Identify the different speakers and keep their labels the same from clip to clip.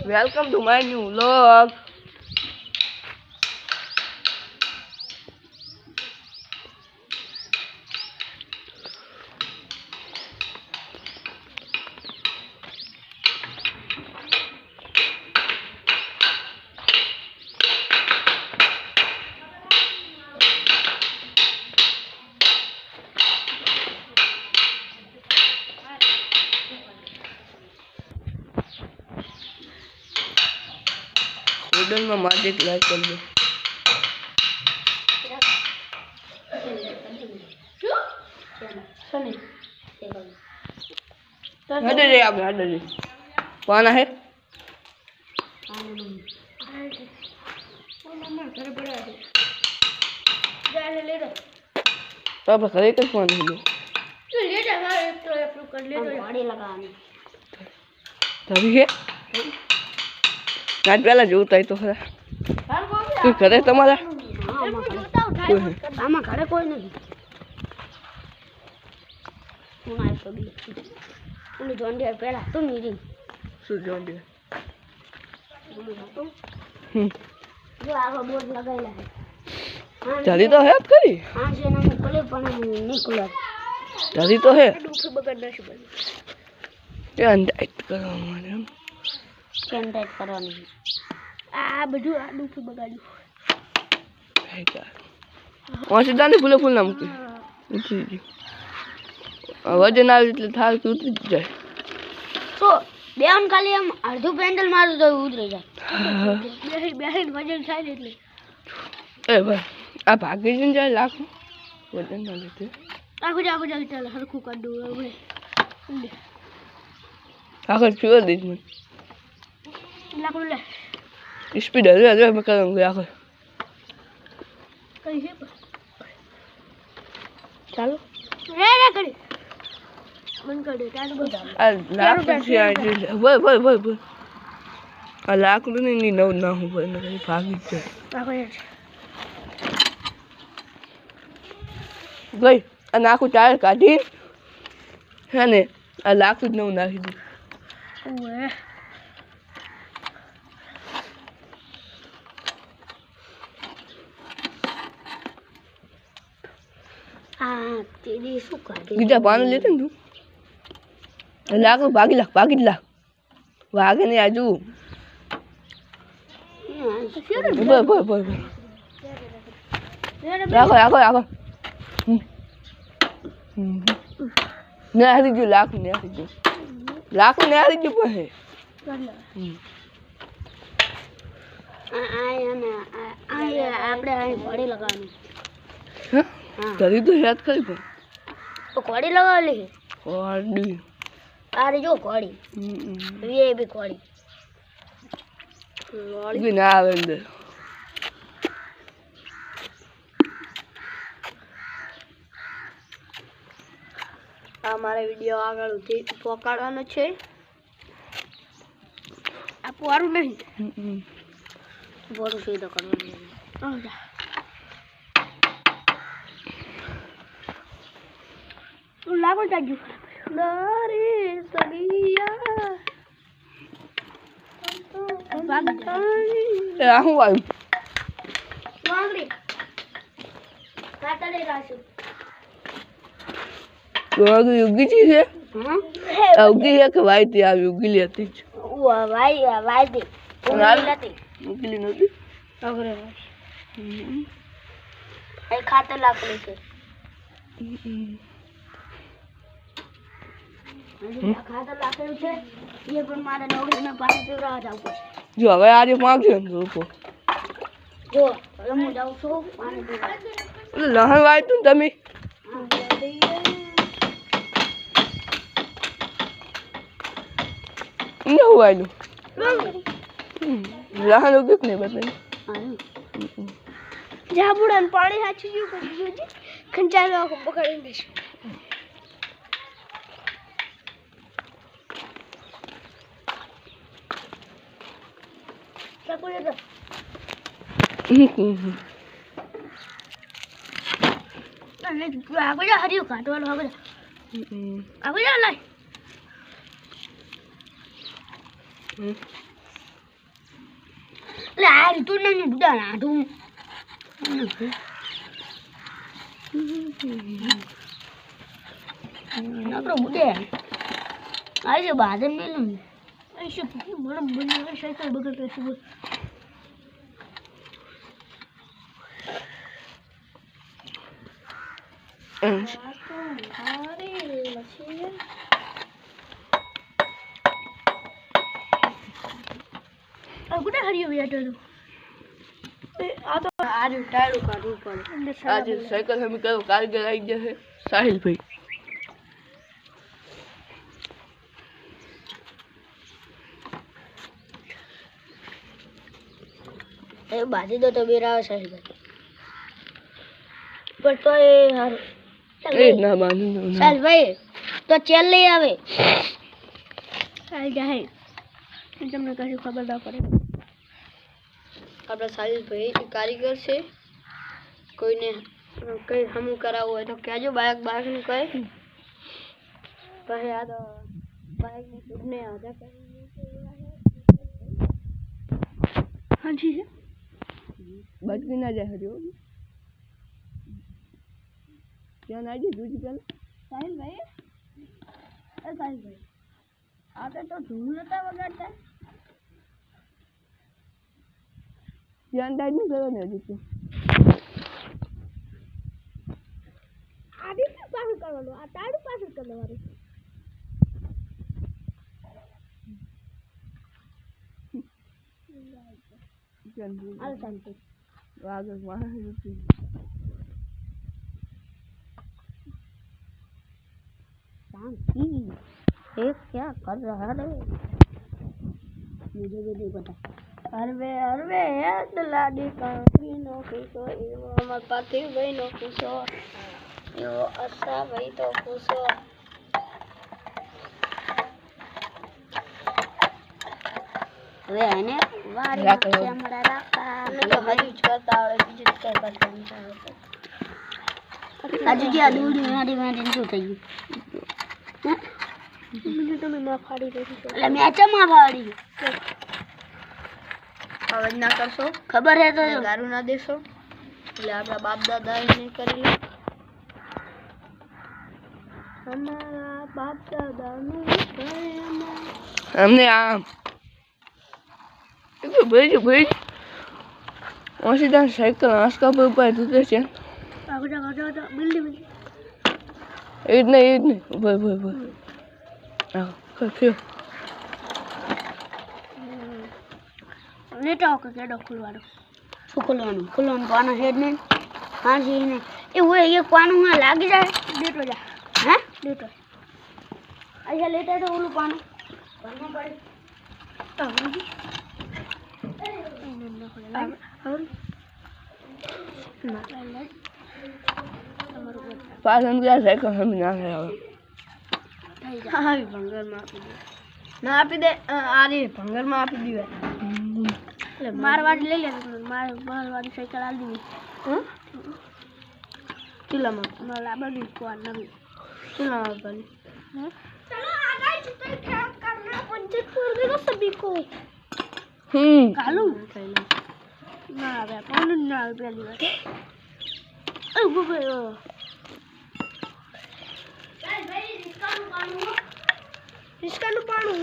Speaker 1: Welcome to my new vlog. વિડીયોમાં માટે like કરજો. હડે રે આપણે હડે રે પાના હે તો આપણે ઘરે કઈ પાન તभी है आज पहला जोता है तो खरा कोई करे तुम्हारा आमा घरे कोई नहीं હું આ તો બી ઓલી જોંડિયા પહેલા તો મીરી શું જોંડિયા જો આવો બોર્ડ લગાવેલા હે ચાલી તો હે કરી હા જે નામ કોલે પણ નીકળ્યા ચાલી તો હે ડૂફી બગડ નાખી બની એ અંડાઈટ કરવા મારે કેન્ડાઈટ કરવાની આ બધું આ ડૂફી બગાડ્યું હે કા ઓસીદાને ફૂલે ફૂલ ના મૂકી ઉતરી ગઈ વજન આવે એટલે થાળ ઉતરી જ જાય તો બેન ખાલી આમ અડધું પેન્ડલ મારું તો ઉતરી જાય બેહી વજન થાય એટલે એ ભાઈ આ ભાગી જઈને જાય લાખ વજન ના લીધે આખું ચાલ હરખું કરી દઉં હવે આખર ફ્યુઅલ દીધ મને લાકડું લે સ્પીડ હવે મેં કરું ગયા આખર કઈ છે ચાલો રે કરી मन कर देता है बहुत आ लाख से आ वो आ लाख नहीं नौ ना हूं पर नहीं भागी है गई आ नाखू टायर काढी है ने आ लाख नौ नाखी दी ओए आ तेरी શું કાઢી બીજા પાન લેતે ને તું લાખ ભાગી લાખ વાગે ને આજુ રાખો ને હારી ગયું લાખ ને હારી ગયું પણ આપણે ઘોડી લગાવવાની ઘડી તો યાદ કરી પણ ઘોડી લગાવેલી ઘોડી अरे जो घोड़ी ये भी घोड़ी भी ना आवेंगे हमारे वीडियो આગળ પહોંચાડવાનો છે આ પોરું નહીં પોરું સીધો કરવાનો લાગો જાજુ नारे सगिया હું આવ્યું વાંગડી કાટડે રાશુ તો યુગી છે ઉગી છે કે વાઈતી આવી ઉગીલી હતી વાઈતી ઉગીલી નથી અગરે એ ખાતે લાકડી છે ખાતર લાખેલું છે એ પણ મારે નવડીના પાસે પીવડાવવા જવું પડશે જો હવે આજે માંગજો ને રૂપો જો હવે હું જાઉં છું પાણી પીવા લહણ વાળતું તમે ન વાળ્યું લહણ ઉગ્યું નહીં બતાવી જાબુડા પાણી હાચી ગયું કરી ખંચાલો પકડીને દઈશું આગળ હર્યું કાઢવાનું આગળ લાય આ રીતું નહીં બુડા નાઠું આપણો બુડે આજે બાદમ મેલું ऐसे बड़ा बड़ा साइकिल बगल पे से अब कुछ हरियो भी आटो आ तो आज टायर काढू पड़े आज साइकिल हम करो कारीगर आई जैसे साहिल भाई ए बाजी दो तो मेरा साहिल भाई पर तो ये यार ए ना बांधू साहिल भाई तो चल ले आवे साहिल जाए તમને કશું ખબર ના પડે આપણા સાહિલ ભાઈ કારીગર છે કોઈને કઈ હમું કરાવવું હોય તો કહેજો બાઇક નું કહે પછી આ તો બાઇક ની સુધને આધા કરી હા જી છે બચકી ના જાય હજો ત્યાં ના જાય દૂધ ચાલ સાહિલ ભાઈ એ સાહિલ ભાઈ आते तो धूल नता वगाड़ता ध्यान डाइट नहीं करो ने जी आदि से पास करवानो आ ताड़ू पास करवानो al tanto आगे वहां है शांति एक क्या कर रहा है मुझे भी नहीं पता अरवे अरवे दलाडी का नो खुशो एवो अमर पाथी भाई नो खुशो एवो असा भाई तो खुशो वे आने वारी कैमरा रखा मैं तो हरी करता है बीजू क्या करता है आज जी दूरी मारी मारी जो થઈ મને તો મેં ફાડી દીધી એટલે મેં ચમા ફાડી અવાજ ના કરશો ખબર હે તો ગારું ના દેશો એટલે આપણા બાપ દાદા એને કરેલું हमारा बाप दादा ने हमने आम तो भेज और सीधा साइकिल आसका पे ऊपर तुझे से आजा बिल्डिंग इतने भाई क्यों लेटा होकर क्या खुलवानो खुलवानो पानो हेड ने हाँ जी ने ये पानो वहाँ लाग जाए लेटो जा हैं लेटो ऐसा लेटा तो बोलो पानो भरना पड़े पासन क्या साइकिल हम ना है हाँ भंगर में आपी दे ना आपी दे आ रही भंगर में आपी दी है मारवाड़ी ले ले मारवाड़ी साइकिल आ दी हां चला मला बड़ी को नवी चला बनी चलो आ गए चुप क्या करना पंचायत कर देगा सभी को कालू ना बे कौन ना पहली बार ओ गो इसका पाणू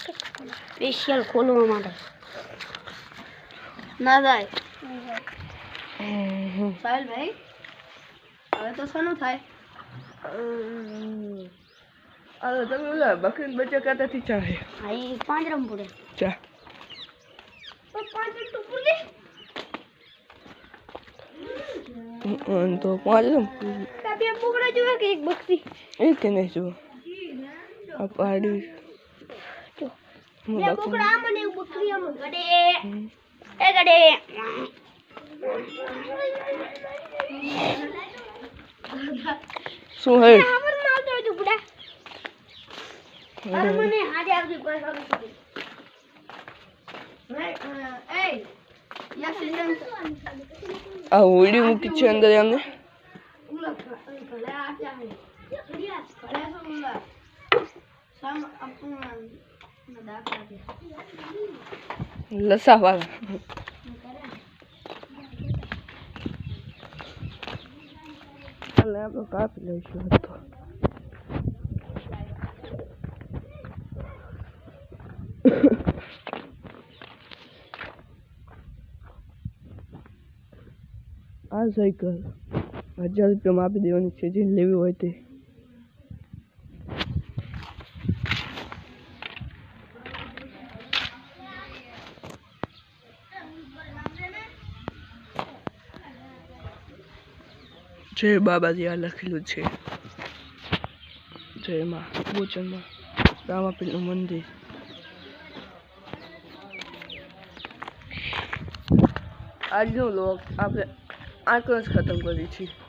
Speaker 1: स्पेशल खोलो माटे ना जाए साहिल भाई હવે તો સનું થાય હવે તમે ઓલા બકરી બચ્ચા કાતાથી ચાહે હા ઈ પાંજરમ પડે ચા તો પાંજર તો પુલી तो पाँच तभी अब पकड़ा जो है कि एक बकरी एक नहीं जो अब पहाड़ी ये पकड़ा मने बकरी हम गड़े ए गड़े सो है हमर मार दो जो बुड़ा और मने हाथ आप की कोई सब ए या सिस्टम आ वीडियो મૂકી છે અંદર એમને લસા વાળા આપણે કાપી લઈશું તો આ સાયકલ 1000 રૂપિયામાં આપી દેવાની છે જે લેવી હોય તે જય બાબાજી આ લખેલું છે જયમાં ભોજનમાં રામાપીરનું મંદિર આજનો લોક આપણે આટલો જ ખતમ કરી છીએ